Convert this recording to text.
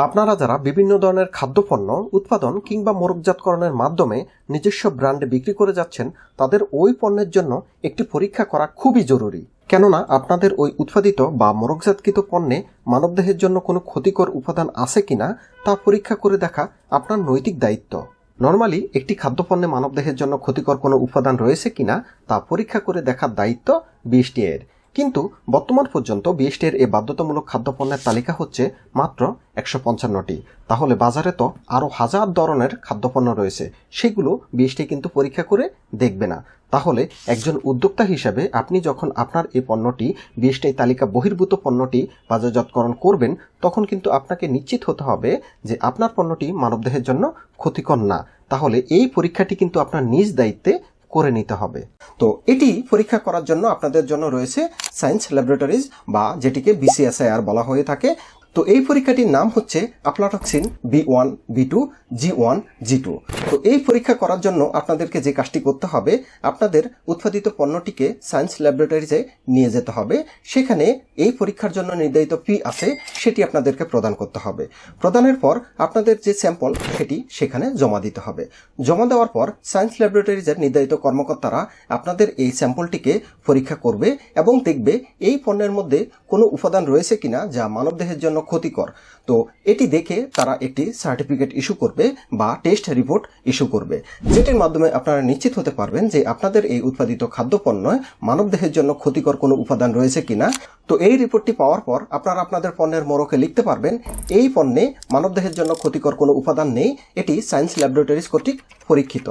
আপনারা যারা বিভিন্ন ধরনের খাদ্যপণ্য উৎপাদন কিংবা মোড়কজাতকরণের মাধ্যমে নিজস্ব ব্র্যান্ডে বিক্রি করে যাচ্ছেন, তাদের ওই পণ্যের জন্য একটি পরীক্ষা করা খুবই জরুরি। কেননা আপনাদের ওই উৎপাদিত বা মোড়কজাতকৃত পণ্যে মানবদেহের জন্য কোনো ক্ষতিকর উপাদান আছে কিনা তা পরীক্ষা করে দেখা আপনার নৈতিক দায়িত্ব। নর্মালি একটি খাদ্যপণ্যে মানবদেহের জন্য ক্ষতিকর কোনো উপাদান রয়েছে কিনা তা পরীক্ষা করে দেখার দায়িত্ব বিএসটিআই এর। কিন্তু বর্তমান পর্যন্ত বিএসটিআই এর এই বাধ্যতামূলক খাদ্যপণ্যের তালিকা হচ্ছে মাত্র 155টি। তাহলে বাজারে তো আরও হাজার ধরনের খাদ্যপণ্য রয়েছে, সেগুলো বিএসটিআই কিন্তু পরীক্ষা করে দেখবে না। তাহলে একজন উদ্যোক্তা হিসাবে আপনি যখন আপনার এই পণ্যটি বিএসটিআই তালিকা বহির্ভূত পণ্যটি বাজারজাতকরণ করবেন, তখন কিন্তু আপনাকে নিশ্চিত হতে হবে যে আপনার পণ্যটি মানবদেহের জন্য ক্ষতিকর না। তাহলে এই পরীক্ষাটি কিন্তু আপনার নিজ দায়িত্বে করে নিতে হবে। তো এটি পরীক্ষা করার জন্য আপনাদের জন্য রয়েছে সায়েন্স ল্যাবরেটরিজ, বা যেটিকে বিসিএসআইআর বলা হয়ে থাকে। তো এই পরীক্ষাটির নাম হচ্ছে আফলাটক্সিন B1, B2, G1, G2। তো এই পরীক্ষা করার জন্য আপনাদেরকে যে কাজটি করতে হবে, আপনাদের উৎপাদিত পণ্যটিকে সায়েন্স ল্যাবরেটরিজে নিয়ে যেতে হবে। সেখানে এই পরীক্ষার জন্য নির্ধারিত ফি আছে, সেটি আপনাদেরকে প্রদান করতে হবে। প্রদানের পর আপনাদের যে স্যাম্পল সেটি সেখানে জমা দিতে হবে। জমা দেওয়ার পর সায়েন্স ল্যাবরেটরিজের নির্ধারিত কর্মকর্তারা আপনাদের এই স্যাম্পলটিকে পরীক্ষা করবে এবং দেখবে এই পণ্যের মধ্যে কোনো উপাদান রয়েছে কিনা যা মানবদেহের জন্য ক্ষতিকর। তো এটি দেখে তারা একটি সার্টিফিকেট ইস্যু করবে বা টেস্ট রিপোর্ট ইস্যু করবে, যেটির মাধ্যমে আপনারা নিশ্চিত হতে পারবেন যে আপনাদের এই উৎপাদিত খাদ্যপণ্যে মানবদেহের জন্য ক্ষতিকর কোনো উপাদান রয়েছে কিনা। তো এই রিপোর্টটি পাওয়ার পর আপনারা আপনাদের পণ্যের মোড়কে লিখতে পারবেন এই পণ্যে মানবদেহের জন্য ক্ষতিকর কোনো উপাদান নেই, এটি সায়েন্স ল্যাবরেটরিজ কর্তৃক পরীক্ষিত।